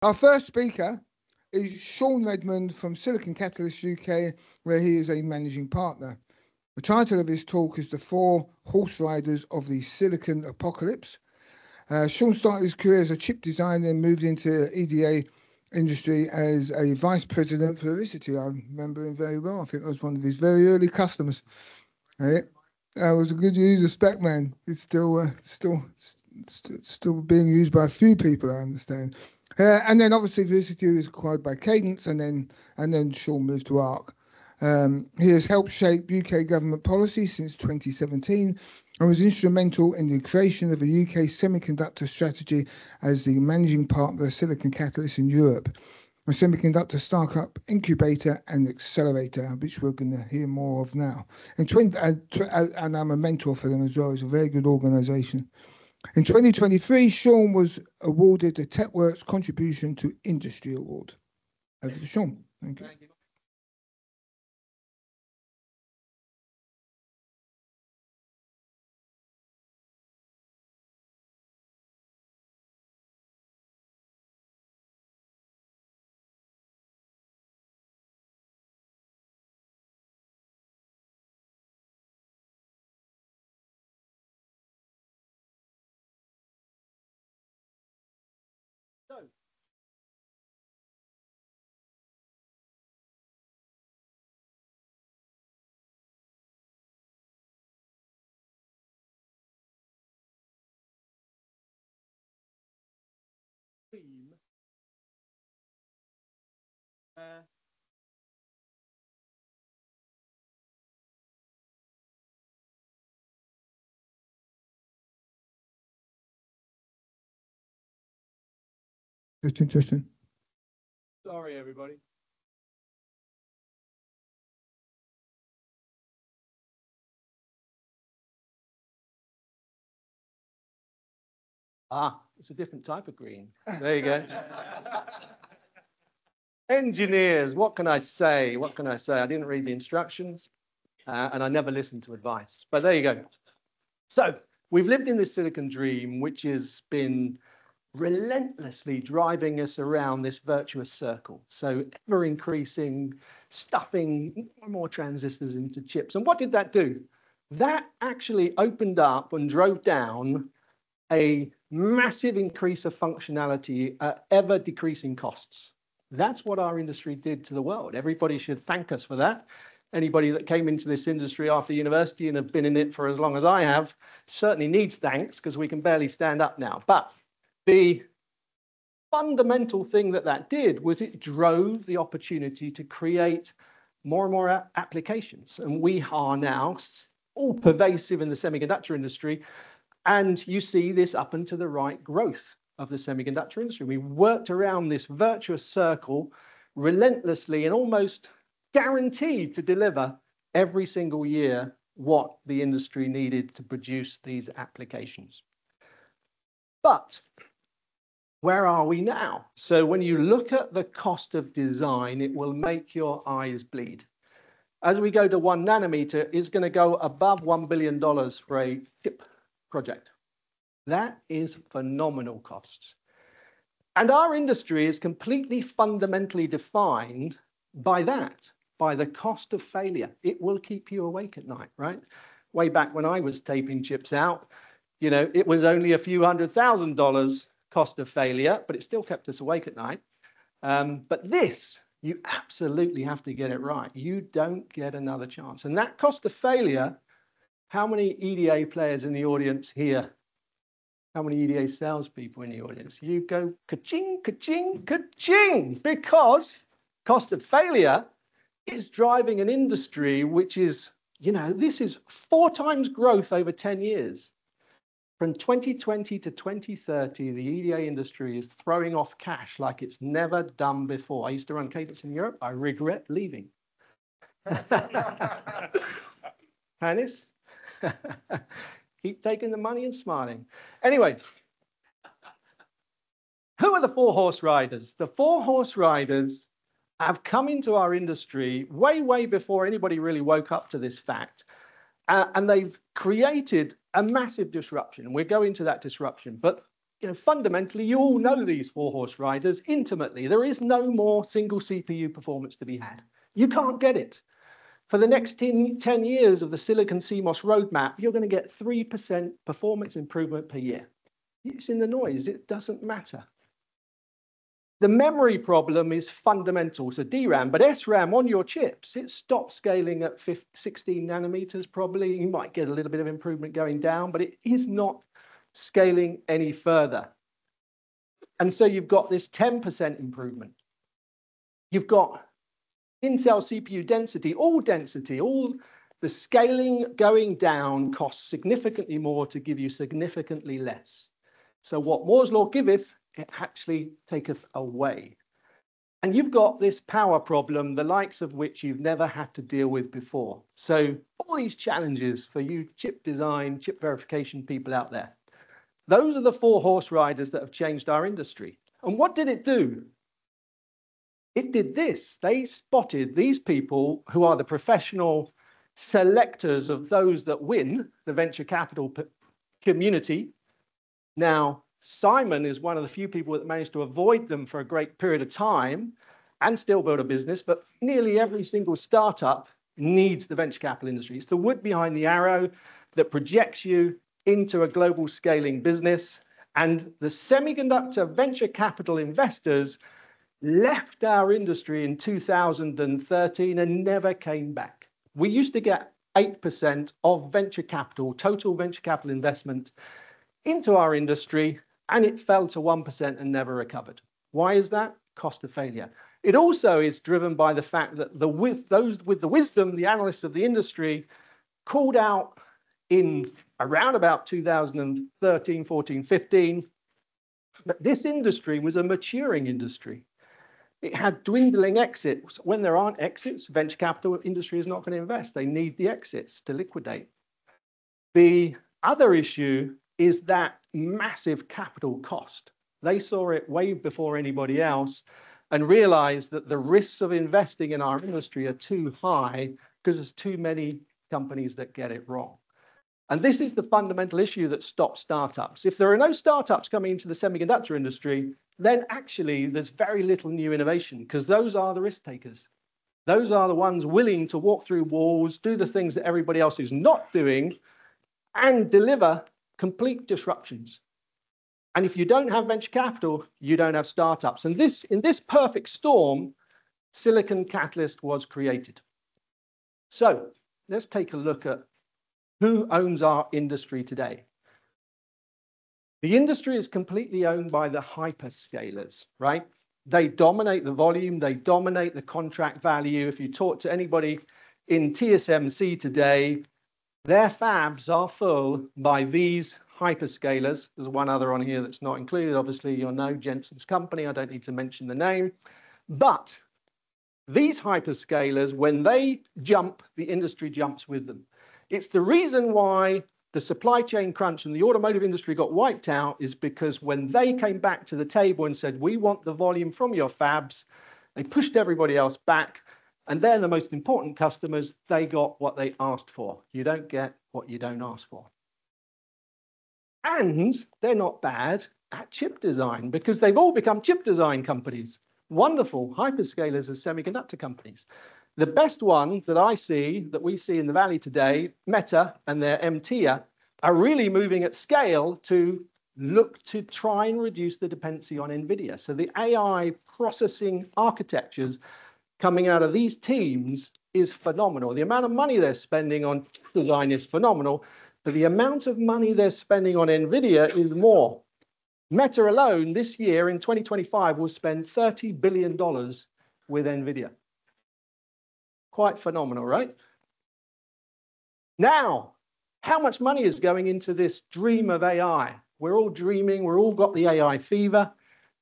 Our first speaker is Sean Redmond from Silicon Catalyst UK, where he is a managing partner. The title of his talk is The Four Horse Riders of the Silicon Apocalypse. Sean started his career as a chip designer and moved into EDA industry as a vice president for Verisity. I remember him very well. I think I was one of his very early customers. I was a good user, spec man. It's still being used by a few people, I understand. And then obviously Verisity was acquired by Cadence, and then Sean moved to ARC. He has helped shape UK government policy since 2017 and was instrumental in the creation of a UK semiconductor strategy as the managing partner of Silicon Catalyst in Europe, a semiconductor startup incubator and accelerator, which we're going to hear more of now. And I'm a mentor for them as well. It's a very good organisation. In 2023, Sean was awarded the Techworks Contribution to Industry Award. Over to Sean. Thank you. Just interesting. Sorry, everybody. Ah, it's a different type of green. There you go. Engineers, what can I say? What can I say? I didn't read the instructions and I never listened to advice, but there you go. So we've lived in this silicon dream, which has been relentlessly driving us around this virtuous circle. So ever increasing, stuffing more and more transistors into chips. And what did that do? That actually opened up and drove down a massive increase of functionality at ever decreasing costs. That's what our industry did to the world. Everybody should thank us for that. Anybody that came into this industry after university and have been in it for as long as I have certainly needs thanks, because we can barely stand up now. But the fundamental thing that did was it drove the opportunity to create more and more applications. And we are now all pervasive in the semiconductor industry. And you see this up and to the right growth of the semiconductor industry. We worked around this virtuous circle relentlessly and almost guaranteed to deliver every single year what the industry needed to produce these applications. But where are we now? So when you look at the cost of design, it will make your eyes bleed. As we go to 1 nanometer, it's going to go above $1 billion for a chip project. That is phenomenal costs. And our industry is completely fundamentally defined by that, by the cost of failure. It will keep you awake at night, right? Way back when I was taping chips out, you know, it was only a few $100,000 cost of failure, but it still kept us awake at night. But this, you absolutely have to get it right. You don't get another chance. And that cost of failure, how many EDA players in the audience here? How many EDA salespeople in the audience? You go ka-ching, ka-ching, ka-ching, because cost of failure is driving an industry which is, you know, this is 4 times growth over 10 years. From 2020 to 2030, the EDA industry is throwing off cash like it's never done before. I used to run Cadence in Europe. I regret leaving. Hannes? Keep taking the money and smiling. Anyway, who are the 4 horse riders? The 4 horse riders have come into our industry way, way before anybody really woke up to this fact. And they've created a massive disruption. And we're going to that disruption. But fundamentally, you all know these four-horse riders intimately. There is no more single CPU performance to be had. You can't get it. For the next 10 years of the silicon CMOS roadmap, you're going to get 3% performance improvement per year. It's in the noise. It doesn't matter. The memory problem is fundamental. So DRAM, but SRAM on your chips, it stops scaling at 16 nanometers probably. You might get a little bit of improvement going down, but it is not scaling any further. And so you've got this 10% improvement. You've got Intel CPU density, all the scaling going down costs significantly more to give you significantly less. So what Moore's law giveth, it actually taketh away. And you've got this power problem, the likes of which you've never had to deal with before. So all these challenges for you chip design, chip verification people out there. Those are the four horse riders that have changed our industry. And what did it do? It did this. They spotted these people who are the professional selectors of those that win the venture capital community. Now, Simon is one of the few people that managed to avoid them for a great period of time and still build a business, but nearly every single startup needs the venture capital industry. It's the wood behind the arrow that projects you into a global scaling business. And the semiconductor venture capital investors left our industry in 2013 and never came back. We used to get 8% of venture capital, total venture capital investment into our industry, and it fell to 1% and never recovered. Why is that? Cost of failure. It also is driven by the fact that those with the wisdom, the analysts of the industry, called out in around about 2013, 14, 15, that this industry was a maturing industry. It had dwindling exits. When there aren't exits, venture capital industry is not going to invest. They need the exits to liquidate. The other issue is that massive capital cost. They saw it way before anybody else and realized that the risks of investing in our industry are too high because there's too many companies that get it wrong. And this is the fundamental issue that stops startups. If there are no startups coming into the semiconductor industry, then actually there's very little new innovation because those are the risk takers. Those are the ones willing to walk through walls, do the things that everybody else is not doing, and deliver complete disruptions. And if you don't have venture capital, you don't have startups. And in this perfect storm, Silicon Catalyst was created. So let's take a look at who owns our industry today. The industry is completely owned by the hyperscalers, right? They dominate the volume, they dominate the contract value. If you talk to anybody in TSMC today, their fabs are full by these hyperscalers. There's one other on here that's not included. Obviously, you'll know Jensen's company. I don't need to mention the name. But these hyperscalers, when they jump, the industry jumps with them. It's the reason why the supply chain crunch and the automotive industry got wiped out is because when they came back to the table and said, we want the volume from your fabs, they pushed everybody else back. And they're the most important customers. They got what they asked for. You don't get what you don't ask for. And they're not bad at chip design because they've all become chip design companies. Wonderful hyperscalers as semiconductor companies. The best one that we see in the Valley today, Meta and their MTIA, are really moving at scale to look to try and reduce the dependency on NVIDIA. So the AI processing architectures coming out of these teams is phenomenal. The amount of money they're spending on design is phenomenal, but the amount of money they're spending on NVIDIA is more. Meta alone this year in 2025 will spend $30 billion with NVIDIA. Quite phenomenal, right? Now, how much money is going into this dream of AI? We're all dreaming, we're all got the AI fever.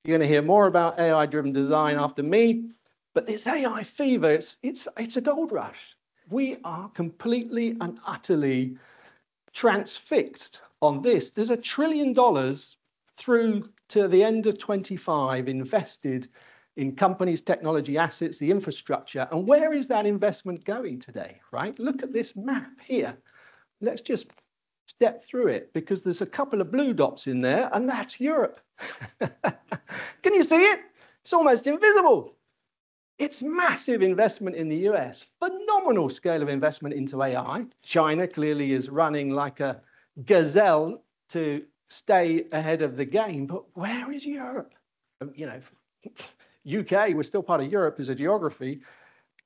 You're going to hear more about AI-driven design after me. But this AI fever, it's a gold rush. We are completely and utterly transfixed on this. There's $1 trillion through to the end of 25 invested in companies' technology assets, the infrastructure. And where is that investment going today, right? Look at this map here. Let's just step through it because there's a couple of blue dots in there, and that's Europe. Can you see it? It's almost invisible. It's massive investment in the US, phenomenal scale of investment into AI. China clearly is running like a gazelle to stay ahead of the game, but where is Europe? You know, UK, we're still part of Europe as a geography.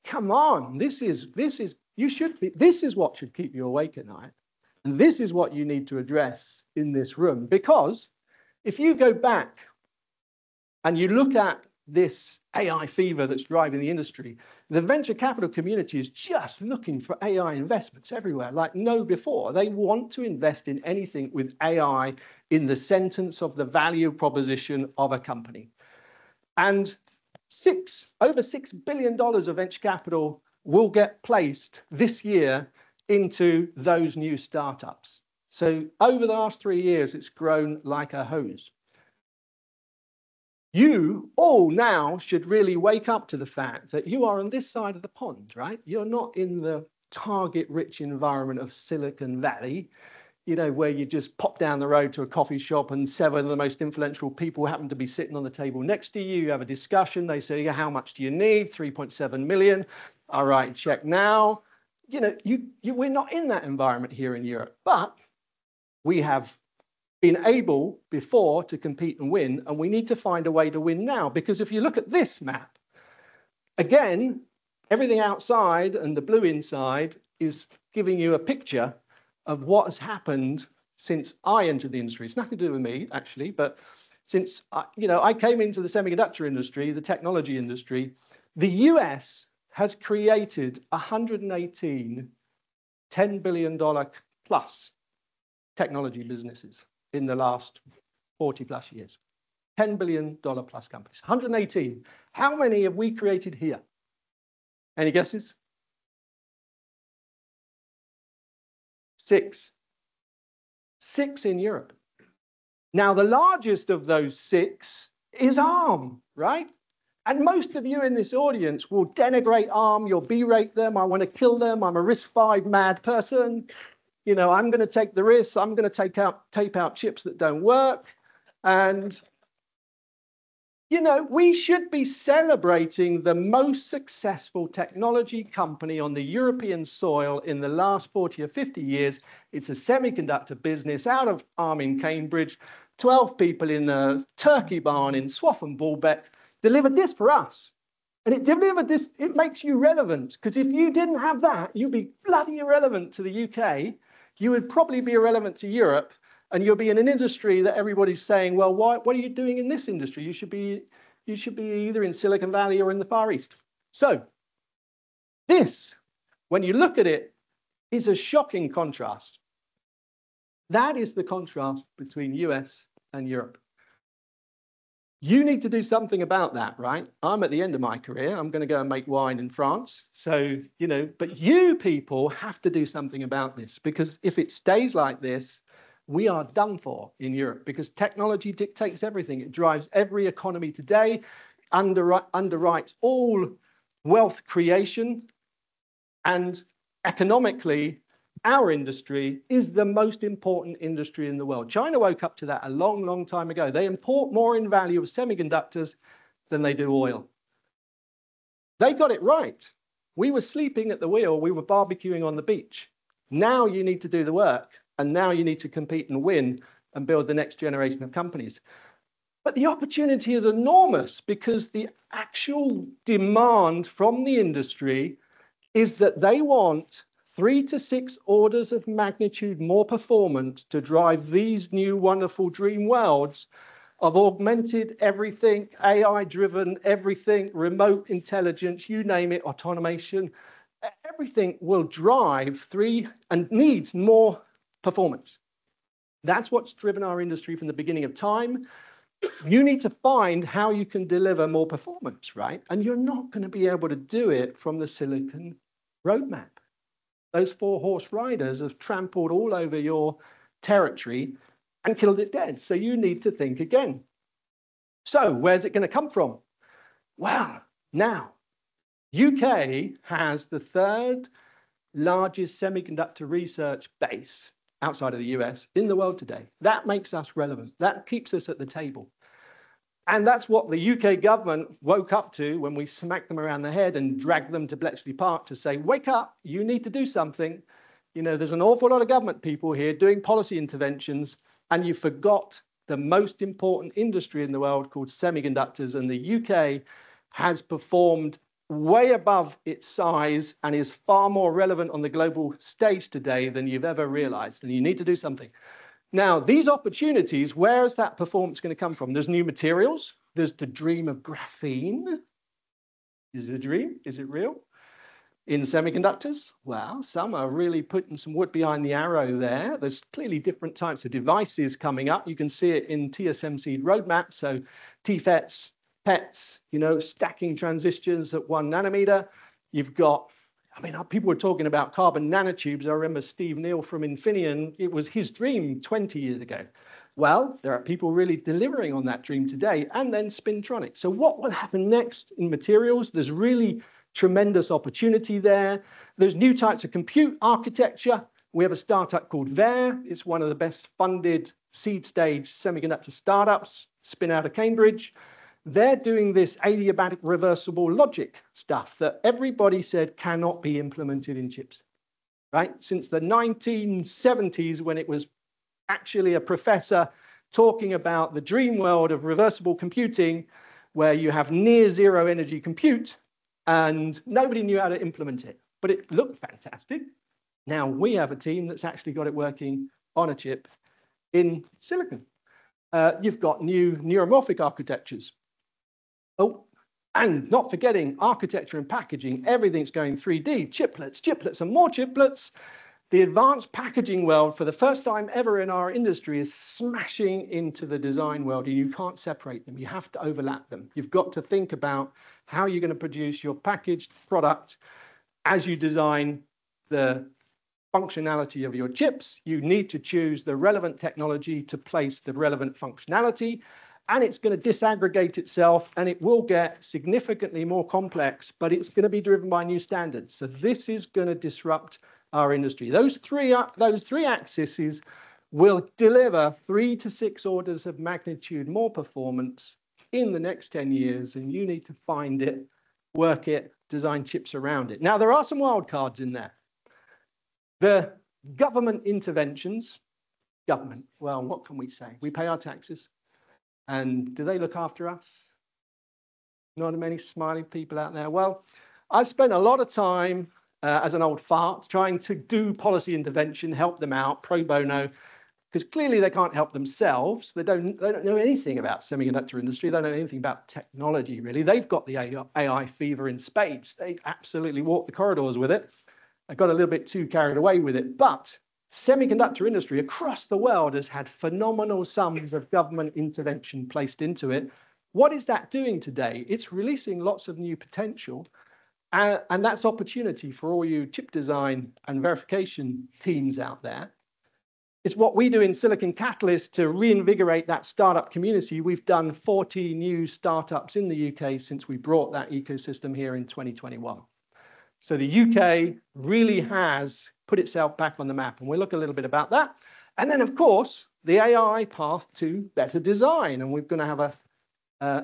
Come on, this is what should keep you awake at night. And this is what you need to address in this room, because if you go back and you look at this AI fever that's driving the industry, the venture capital community is just looking for AI investments everywhere, like no before. They want to invest in anything with AI in the sentence of the value proposition of a company. And over $6 billion of venture capital will get placed this year into those new startups. So over the last 3 years, it's grown like a hose. You all now should really wake up to the fact that you are on this side of the pond, right? You're not in the target-rich environment of Silicon Valley, you know, where you just pop down the road to a coffee shop and 7 of the most influential people happen to be sitting on the table next to you. You have a discussion. They say, how much do you need? 3.7 million. All right, check now. You know, we're not in that environment here in Europe, but we have been able before to compete and win, and we need to find a way to win now. Because if you look at this map, again, everything outside and the blue inside is giving you a picture of what has happened since I entered the industry. It's nothing to do with me, actually, but since I came into the semiconductor industry, the technology industry, the US has created 118 $10 billion plus technology businesses in the last 40 plus years. $10 billion plus companies, 118. How many have we created here? Any guesses? 6. 6 in Europe. Now, the largest of those 6 is ARM, right? And most of you in this audience will denigrate ARM, you'll berate them, I want to kill them, I'm a RISC-V mad person. You know, I'm going to take the risks, I'm going to tape out chips that don't work. And, you know, we should be celebrating the most successful technology company on the European soil in the last 40 or 50 years. It's a semiconductor business out of ARM in Cambridge, 12 people in a turkey barn in Swaffham Baalbek delivered this for us. And it delivered this, it makes you relevant, because if you didn't have that, you'd be bloody irrelevant to the UK. You would probably be irrelevant to Europe, and you'll be in an industry that everybody's saying, well, what are you doing in this industry? You should be either in Silicon Valley or in the Far East. So this, when you look at it, is a shocking contrast. That is the contrast between US and Europe. You need to do something about that, right? I'm at the end of my career. I'm going to go and make wine in France. So, you know, but you people have to do something about this, because if it stays like this, we are done for in Europe, because technology dictates everything. It drives every economy today, underwrites all wealth creation, and economically, our industry is the most important industry in the world. China woke up to that a long, long time ago. They import more in value of semiconductors than they do oil. They got it right. We were sleeping at the wheel. We were barbecuing on the beach. Now you need to do the work, and now you need to compete and win and build the next generation of companies. But the opportunity is enormous, because the actual demand from the industry is that they want 3 to 6 orders of magnitude more performance to drive these new wonderful dream worlds of augmented everything, AI-driven everything, remote intelligence, you name it, automation. Everything will drive 3 and needs more performance. That's what's driven our industry from the beginning of time. You need to find how you can deliver more performance, right? And you're not going to be able to do it from the silicon roadmap. Those 4-horse riders have trampled all over your territory and killed it dead. So you need to think again. So where's it going to come from? Well, now, UK has the 3rd largest semiconductor research base outside of the US in the world today. That makes us relevant. That keeps us at the table. And that's what the UK government woke up to when we smacked them around the head and dragged them to Bletchley Park to say, wake up, you need to do something. You know, there's an awful lot of government people here doing policy interventions, and you forgot the most important industry in the world called semiconductors, and the UK has performed way above its size and is far more relevant on the global stage today than you've ever realized, and you need to do something. Now, these opportunities, where is that performance going to come from? There's new materials. There's the dream of graphene. Is it a dream? Is it real? In semiconductors, well, some are really putting some wood behind the arrow there. There's clearly different types of devices coming up. You can see it in TSMC roadmap. So TFETs, PETs, you know, stacking transistors at 1 nanometer. You've got, I mean, people were talking about carbon nanotubes. I remember Steve Neal from Infineon. It was his dream 20 years ago. Well, there are people really delivering on that dream today, and then spintronics. So what will happen next in materials? There's really tremendous opportunity there. There's new types of compute architecture. We have a startup called VER. It's one of the best funded seed stage semiconductor startups, spin out of Cambridge. They're doing this adiabatic reversible logic stuff that everybody said cannot be implemented in chips, right? Since the 1970s, when it was actually a professor talking about the dream world of reversible computing, where you have near zero energy compute, and nobody knew how to implement it, but it looked fantastic. Now we have a team that's actually got it working on a chip in silicon. You've got new neuromorphic architectures. Oh, and not forgetting architecture and packaging, everything's going 3D, chiplets, chiplets, and more chiplets. The advanced packaging world, for the first time ever in our industry, is smashing into the design world, and you can't separate them. You have to overlap them. You've got to think about how you're going to produce your packaged product as you design the functionality of your chips. You need to choose the relevant technology to place the relevant functionality, and it's going to disaggregate itself, and it will get significantly more complex, but it's going to be driven by new standards. So this is going to disrupt our industry. Those three axes will deliver 3 to 6 orders of magnitude more performance in the next 10 years, and you need to find it, work it, design chips around it. Now, there are some wild cards in there. The government interventions, government, well, what can we say? We pay our taxes, and do they look after us? Not many smiling people out there. Well, I've spent a lot of time as an old fart trying to do policy intervention, help them out pro bono, because clearly they can't help themselves. They don't know anything about semiconductor industry. They don't know anything about technology, really. They've got the AI fever in spades. They absolutely walk the corridors with it. I got a little bit too carried away with it. But semiconductor industry across the world has had phenomenal sums of government intervention placed into it. What is that doing today? It's releasing lots of new potential. And that's opportunity for all you chip design and verification teams out there. It's what we do in Silicon Catalyst to reinvigorate that startup community. We've done 40 new startups in the UK since we brought that ecosystem here in 2021. So the UK really has put itself back on the map, and we'll look a little bit about that. And then, of course, the AI path to better design, and we're going to have a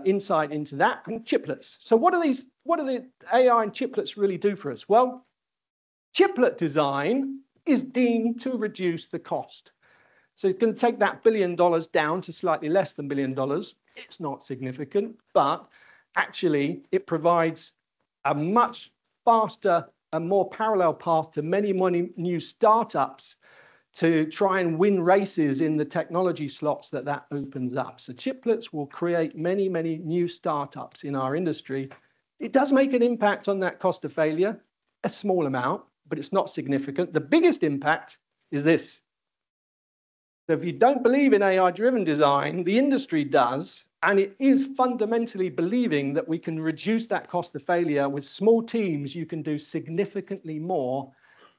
insight into that, and chiplets. So what do the AI and chiplets really do for us? Well, chiplet design is deemed to reduce the cost. So it's going to take that $1 billion down to slightly less than $1 billion. It's not significant, but actually it provides a much faster and more parallel path to many new startups to try and win races in the technology slots that opens up. So chiplets will create many new startups in our industry. It does make an impact on that cost of failure, a small amount, but it's not significant. The biggest impact is this. So if you don't believe in AI-driven design, the industry does, and it is fundamentally believing that we can reduce that cost of failure. With small teams, you can do significantly more,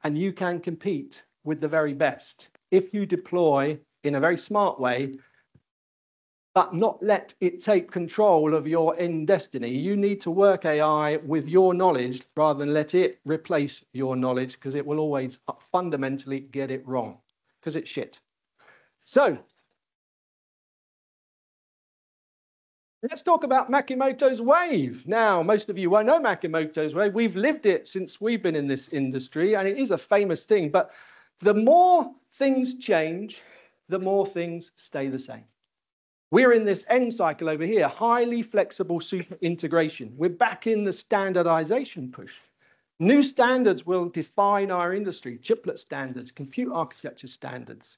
and you can compete with the very best if you deploy in a very smart way, but not let it take control of your end destiny. You need to work AI with your knowledge rather than let it replace your knowledge, because it will always fundamentally get it wrong. because it's shit. So let's talk about Makimoto's wave. Now, most of you won't know Makimoto's wave. We've lived it since we've been in this industry, and it is a famous thing. But the more things change, the more things stay the same. We're in this end cycle over here, highly flexible super integration. We're back in the standardization push. New standards will define our industry, chiplet standards, compute architecture standards.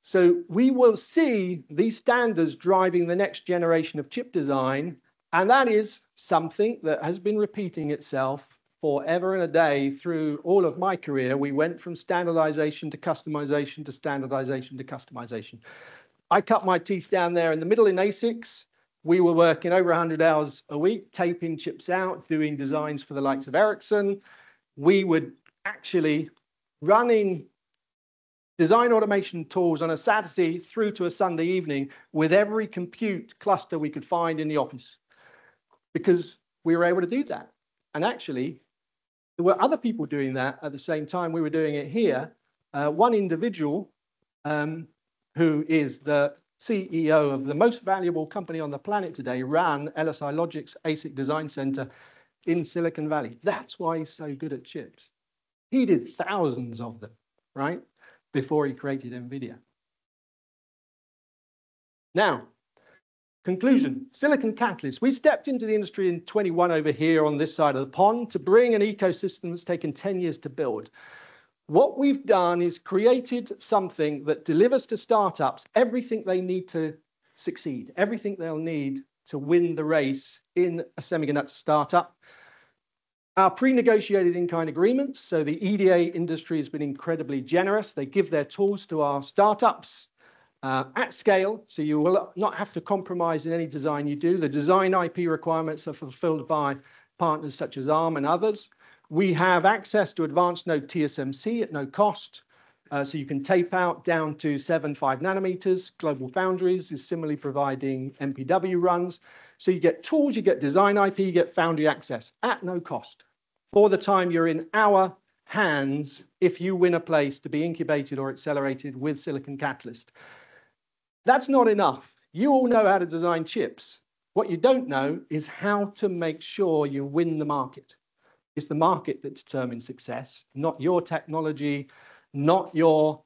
So we will see these standards driving the next generation of chip design, and that is something that has been repeating itself forever and a day through all of my career. We went from standardization to customization to standardization to customization. I cut my teeth down there in the middle in ASICs. We were working over 100 hours a week, taping chips out, doing designs for the likes of Ericsson. We would actually running design automation tools on a Saturday through to a Sunday evening with every compute cluster we could find in the office, because we were able to do that. And actually, there were other people doing that at the same time we were doing it here. One individual who is the CEO of the most valuable company on the planet today ran LSI Logic's ASIC design center in Silicon Valley. That's why he's so good at chips. He did thousands of them, right? Before he created NVIDIA. Now, conclusion, silicon catalyst. We stepped into the industry in 21 over here on this side of the pond to bring an ecosystem that's taken 10 years to build. What we've done is created something that delivers to startups everything they need to succeed, everything they'll need to win the race in a semiconductor startup. Our pre-negotiated in-kind agreements, so the EDA industry has been incredibly generous. They give their tools to our startups at scale, so you will not have to compromise in any design you do. The design IP requirements are fulfilled by partners such as ARM and others. We have access to advanced node TSMC at no cost, so you can tape out down to 7.5 nanometers. Global Foundries is similarly providing MPW runs. So you get tools, you get design IP, you get foundry access at no cost for the time you're in our hands if you win a place to be incubated or accelerated with Silicon Catalyst. That's not enough. You all know how to design chips. What you don't know is how to make sure you win the market. It's the market that determines success, not your technology, not your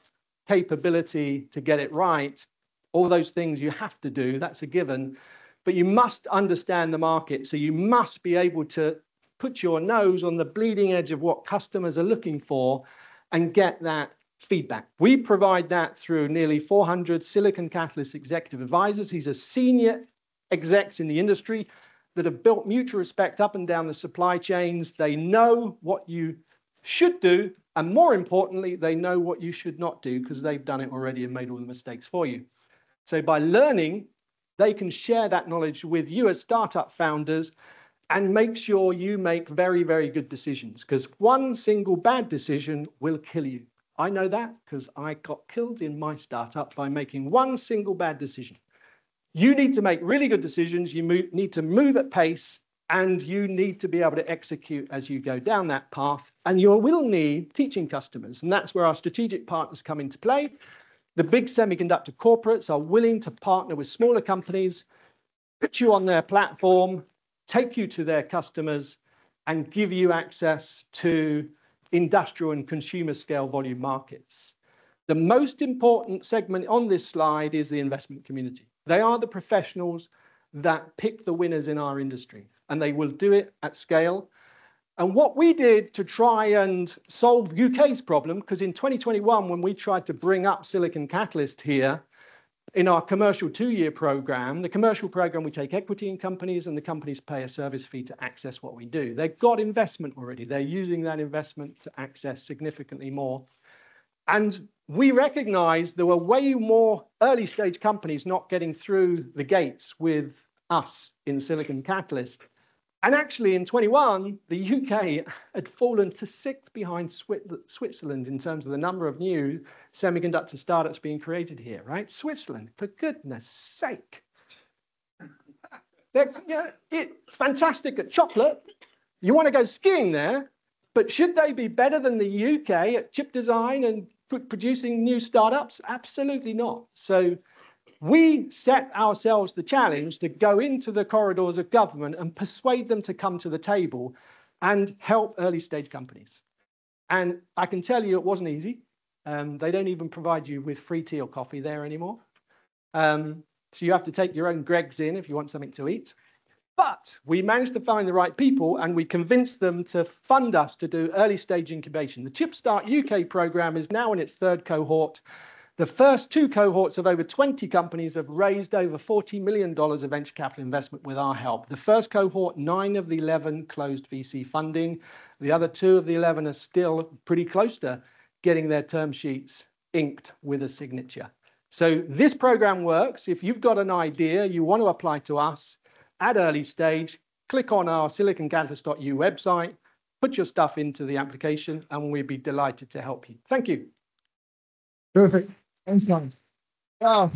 capability to get it right. All those things you have to do, that's a given. But you must understand the market. So you must be able to put your nose on the bleeding edge of what customers are looking for and get that feedback. We provide that through nearly 400 Silicon Catalyst executive advisors. These are senior execs in the industry that have built mutual respect up and down the supply chains. They know what you should do, and more importantly, they know what you should not do because they've done it already and made all the mistakes for you. So by learning, they can share that knowledge with you as startup founders and make sure you make very, very good decisions, because one single bad decision will kill you. I know that because I got killed in my startup by making one single bad decision. You need to make really good decisions. You need to move at pace, and you need to be able to execute as you go down that path. And you will need teaching customers, and that's where our strategic partners come into play. The big semiconductor corporates are willing to partner with smaller companies, put you on their platform, take you to their customers, and give you access to industrial and consumer scale volume markets. The most important segment on this slide is the investment community. They are the professionals that pick the winners in our industry, and they will do it at scale. And what we did to try and solve UK's problem, because in 2021, when we tried to bring up Silicon Catalyst here in our commercial 2-year program, the commercial program, we take equity in companies and the companies pay a service fee to access what we do. They've got investment already. They're using that investment to access significantly more. And we recognized there were way more early stage companies not getting through the gates with us in Silicon Catalyst. And actually in 21, the UK had fallen to 6th behind Switzerland in terms of the number of new semiconductor startups being created here, right? Switzerland, for goodness sake. It's fantastic at chocolate. You want to go skiing there, but should they be better than the UK at chip design and producing new startups? Absolutely not. So we set ourselves the challenge to go into the corridors of government and persuade them to come to the table and help early stage companies. And I can tell you it wasn't easy. They don't even provide you with free tea or coffee there anymore. So you have to take your own Greggs in if you want something to eat. But we managed to find the right people and we convinced them to fund us to do early stage incubation. The ChipStart UK program is now in its third cohort. The first two cohorts of over 20 companies have raised over $40 million of venture capital investment with our help. The first cohort, 9 of the 11 closed VC funding. The other 2 of the 11 are still pretty close to getting their term sheets inked with a signature. So this program works. If you've got an idea, you want to apply to us at early stage, click on our siliconcatalyst.eu website, put your stuff into the application, and we'd be delighted to help you. Thank you. Perfect. Anytime. Well,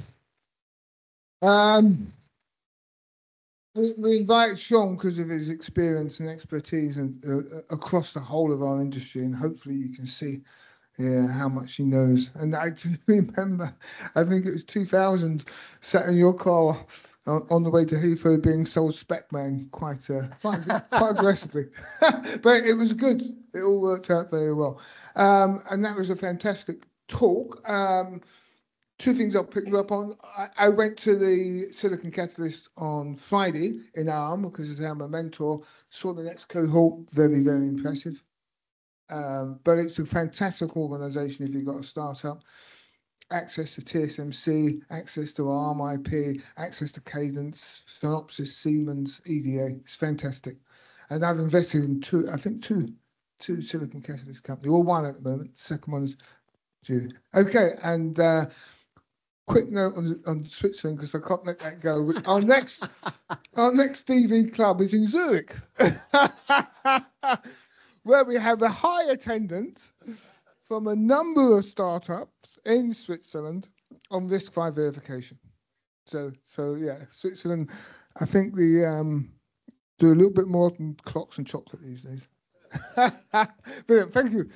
we invite Sean because of his experience and expertise and across the whole of our industry, and hopefully you can see how much he knows. And I do remember, I think it was 2000, sat in your car on the way to Heathrow being sold Spec-Man quite aggressively. But it was good. It all worked out very well. And that was a fantastic talk. 2 things I'll pick you up on. I went to the Silicon Catalyst on Friday in ARM because I'm a mentor. Saw the next cohort, very, very impressive. But it's a fantastic organization if you've got a startup. Access to TSMC, access to ARM IP, access to Cadence, Synopsys, Siemens, EDA. It's fantastic. And I've invested in two Silicon Catalyst companies, or one at the moment. The second one is due. Okay, and quick note on Switzerland, because I can't let that go. Our next DV club is in Zurich, where we have a high attendance from a number of startups in Switzerland on RISC-V verification. So yeah, Switzerland, I think we do a little bit more than clocks and chocolate these days. Brilliant, thank you.